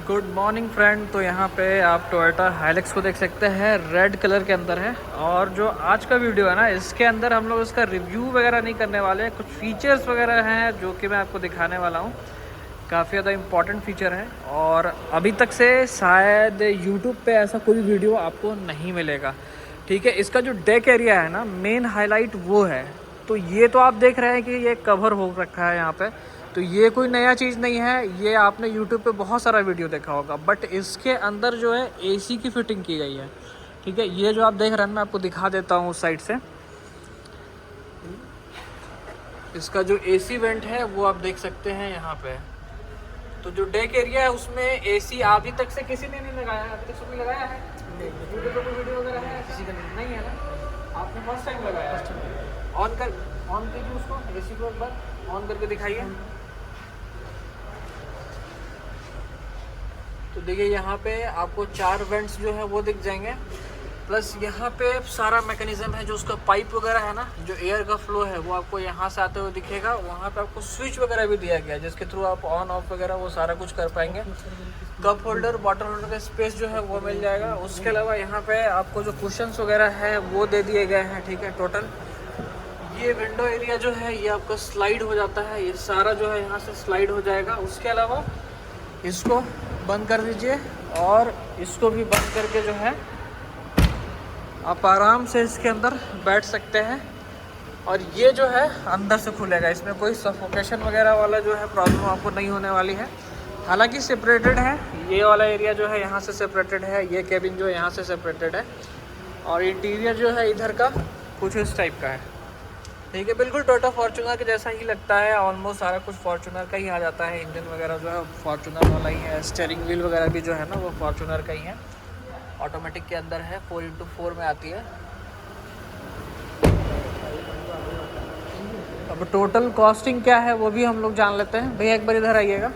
Good morning friend. तो यहाँ पे आप टोयोटा हाइलक्स को देख सकते हैं, रेड कलर के अंदर है। और जो आज का वीडियो है ना, इसके अंदर हम लोग इसका रिव्यू वगैरह नहीं करने वाले हैं। कुछ फीचर्स वगैरह हैं जो कि मैं आपको दिखाने वाला हूँ। काफ़ी ज़्यादा इम्पॉर्टेंट फीचर है और अभी तक से शायद यूट्यूब पे ऐसा कोई वीडियो आपको नहीं मिलेगा। ठीक है, इसका जो डेक एरिया है ना, मेन हाईलाइट वो है। तो ये तो आप देख रहे हैं कि ये कवर हो रखा है यहाँ पे, तो ये कोई नया चीज़ नहीं है। ये आपने YouTube पे बहुत सारा वीडियो देखा होगा, बट इसके अंदर जो है AC की फिटिंग की गई है। ठीक है, ये जो आप देख रहे हैं मैं आपको दिखा देता हूँ उस साइड से। इसका जो AC वेंट है वो आप देख सकते हैं यहाँ पे। तो जो डेक एरिया है उसमें AC अभी तक से किसी ने नहीं लगाया है। अभी तक सबने लगाया है? यूट्यूब पे कोई वीडियो वगैरह है? किसी का नहीं है ना? आपने फर्स्ट टाइम लगाया है? ऑन कीजिए उसको, AC को एक बार ऑन करके दिखाइए। तो देखिए यहाँ पे आपको 4 वेंट्स जो है वो दिख जाएंगे, प्लस यहाँ पे सारा मैकेनिज्म है। जो उसका पाइप वगैरह है ना, जो एयर का फ्लो है वो आपको यहाँ से आते हुए दिखेगा। वहाँ पे आपको स्विच वगैरह भी दिया गया है जिसके थ्रू आप ऑन ऑफ वगैरह वो सारा कुछ कर पाएंगे। कप होल्डर, बॉटल होल्डर का स्पेस जो है वो मिल जाएगा। उसके अलावा यहाँ पे आपको जो कुशन्स वगैरह है वो दे दिए गए हैं। ठीक है, टोटल ये विंडो एरिया जो है ये आपका स्लाइड हो जाता है। ये सारा जो है यहाँ से स्लाइड हो जाएगा। उसके अलावा इसको बंद कर दीजिए और इसको भी बंद करके जो है आप आराम से इसके अंदर बैठ सकते हैं। और ये जो है अंदर से खुलेगा, इसमें कोई सफोकेशन वगैरह वाला जो है प्रॉब्लम आपको नहीं होने वाली है। हालांकि सेपरेटेड है, ये वाला एरिया जो है यहाँ से सेपरेटेड है, ये केबिन जो है यहाँ से सेपरेटेड है। और इंटीरियर जो है इधर का कुछ इस टाइप का है। ठीक है, बिल्कुल टोयोटा फॉर्च्यूनर के जैसा ही लगता है। ऑलमोस्ट सारा कुछ फॉर्च्यूनर का ही आ जाता है। इंजन वगैरह जो है फॉर्च्यूनर वाला ही है। स्टीयरिंग व्हील वगैरह भी जो है ना वो फॉर्च्यूनर का ही है। ऑटोमेटिक के अंदर है, 4x4 में आती है। अब टोटल कॉस्टिंग क्या है वो भी हम लोग जान लेते हैं। भैया एक बार इधर आइएगा।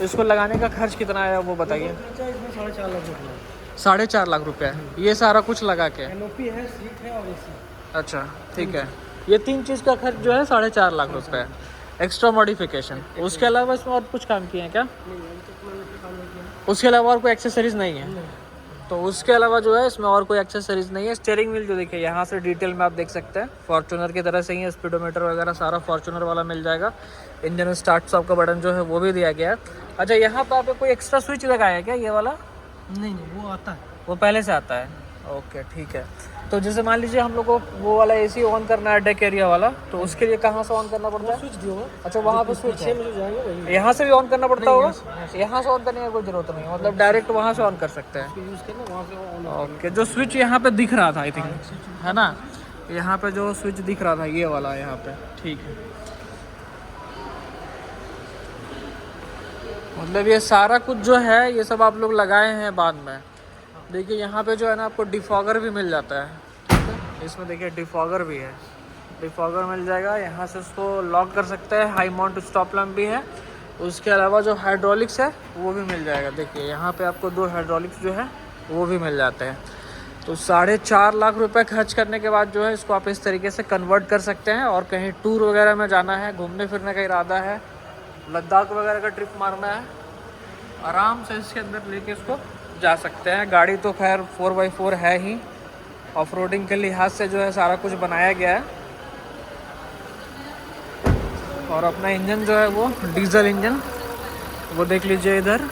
इसको लगाने का खर्च कितना आया वो बताइए। 4.5 लाख रुपये। 4.5 लाख रुपये ये सारा कुछ लगा के? एनओपी है, सीट है और AC। अच्छा ठीक है, ये 3 चीज़ का खर्च जो है 4.5 लाख रुपये एक्स्ट्रा मॉडिफिकेशन। उसके अलावा इसमें और कुछ काम किए हैं क्या? उसके अलावा और कोई एक्सेसरीज नहीं है? तो उसके अलावा जो है इसमें और कोई एक्सेसरीज नहीं है। स्टीयरिंग व्हील जो देखिए यहाँ से डिटेल में आप देख सकते हैं, फॉर्च्यूनर की तरह से ही है। स्पीडोमीटर वगैरह सारा फॉर्च्यूनर वाला मिल जाएगा। इंजन स्टार्ट स्टॉप का बटन जो है वो भी दिया गया है। अच्छा, यहाँ पर आपको कोई एक्स्ट्रा स्विच लगाया है क्या ये वाला? नहीं, वो आता है, वो पहले से आता है। ओके ठीक है। तो जैसे मान लीजिए हम लोग को वो वाला AC ऑन करना है, डेक एरिया वाला, तो उसके लिए कहाँ से ऑन करना पड़ता है? स्विच दियो। अच्छा, वहाँ पे स्विच है, में जो जाएंगे वही यहाँ से भी ऑन करना पड़ता होगा? यहाँ से ऑन करने की कोई ज़रूरत नहीं है, मतलब डायरेक्ट वहाँ से ऑन कर सकते हैं। यूज़ करना, वहाँ से ऑन। ओके, जो स्विच यहाँ पे दिख रहा था आई थिंक, है ना, यहाँ पे जो स्विच दिख रहा था ये वाला यहाँ पे, ठीक है। मतलब ये सारा कुछ जो है ये सब आप लोग लगाए हैं बाद में। देखिए यहाँ पे जो है ना आपको डिफॉगर भी मिल जाता है। ठीक है, इसमें देखिए डिफॉगर भी है, डिफॉगर मिल जाएगा। यहाँ से उसको लॉक कर सकते हैं। हाई माउंट स्टॉप लैम्प भी है। उसके अलावा जो हाइड्रोलिक्स है वो भी मिल जाएगा। देखिए यहाँ पे आपको 2 हाइड्रोलिक्स जो है वो भी मिल जाते हैं। तो 4.5 लाख रुपये खर्च करने के बाद जो है इसको आप इस तरीके से कन्वर्ट कर सकते हैं। और कहीं टूर वगैरह में जाना है, घूमने फिरने का इरादा है, लद्दाख वगैरह का ट्रिप मारना है, आराम से इसके अंदर लेके इसको जा सकते हैं। गाड़ी तो खैर 4x4 है ही, ऑफ रोडिंग के लिहाज से जो है सारा कुछ बनाया गया है। और अपना इंजन जो है वो डीजल इंजन, वो देख लीजिए इधर।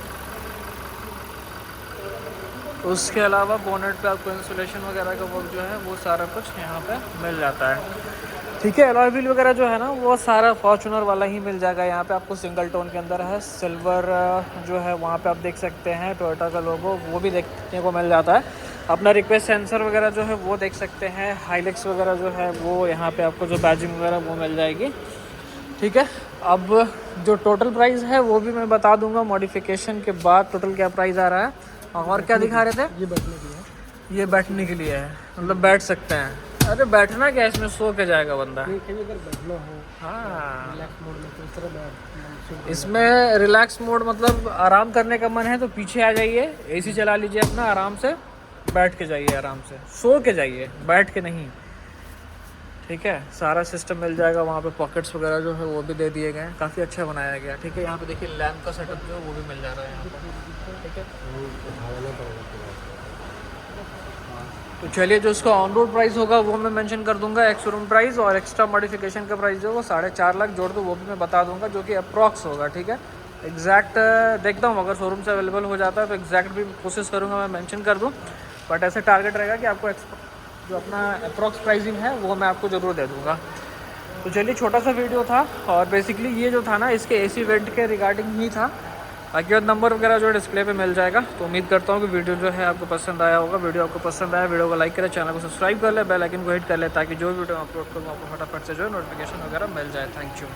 उसके अलावा बोनेट पे आपको इंसुलेशन वगैरह का वर्क जो है वो सारा कुछ यहाँ पे मिल जाता है। ठीक है, अलॉय व्हील वगैरह जो है ना वो सारा फॉर्च्यूनर वाला ही मिल जाएगा। यहाँ पे आपको सिंगल टोन के अंदर है। सिल्वर जो है वहाँ पे आप देख सकते हैं टोयोटा का लोगो, वो भी देखने को मिल जाता है। अपना रिक्वेस्ट सेंसर वगैरह जो है वो देख सकते हैं। हाइलक्स वगैरह जो है वो यहाँ पे आपको जो बैजिंग वगैरह वो मिल जाएगी। ठीक है, अब जो टोटल प्राइस है वो भी मैं बता दूंगा मॉडिफिकेशन के बाद टोटल क्या प्राइस आ रहा है। और क्या दिखा रहे थे? ये बैठने के लिए। ये बैठने के लिए है, मतलब बैठ सकते हैं। अरे बैठना क्या, इसमें सो के जाएगा बंदा। अगर बैठना हो हाँ, रिलैक्स मोड में तो इस तरह इसमें रिलैक्स मोड मतलब आराम करने का मन है तो पीछे आ जाइए, AC चला लीजिए अपना, आराम से बैठ के जाइए, आराम से सो के जाइए, बैठ के नहीं। ठीक है, सारा सिस्टम मिल जाएगा वहाँ पे। पॉकेट्स वगैरह जो है वो भी दे दिए गए हैं, काफ़ी अच्छा बनाया गया। ठीक है, यहाँ पे देखिए लैम्प का सेटअप जो है वो भी मिल जा रहा है यहाँ पर। ठीक है, तो चलिए, जो उसका ऑन रोड प्राइस होगा वो मैं मेंशन कर दूंगा, एक्स शोरूम प्राइस, और एक्स्ट्रा मॉडिफिकेशन का प्राइस जो है वो 4.5 लाख जोड़ दो वो भी मैं बता दूंगा, जो कि अप्रॉक्स होगा। ठीक है, एग्जैक्ट देखता हूँ, अगर शोरूम से अवेलेबल हो जाता है तो एग्जैक्ट भी कोशिश करूँगा मैं मेंशन कर दूँ, बट ऐसे टारगेट रहेगा कि आपको जो अपना अप्रॉक्स प्राइसिंग है वो मैं आपको ज़रूर दे दूँगा। तो चलिए, छोटा सा वीडियो था, और बेसिकली ये जो था ना इसके एसी वेंट के रिगार्डिंग ही था। बाकी और नंबर वगैरह जो डिस्प्ले पे मिल जाएगा। तो उम्मीद करता हूँ कि वीडियो जो है आपको पसंद आया होगा। वीडियो आपको पसंद आया, वीडियो को लाइक करें, चैनल को सब्सक्राइब कर ले, बेल आइकन को हिट कर ले, ताकि जो वीडियो अपलोड करूँ आपको फटाफट से जो है नोटिफिकेशन वगैरह मिल जाए। Thank you.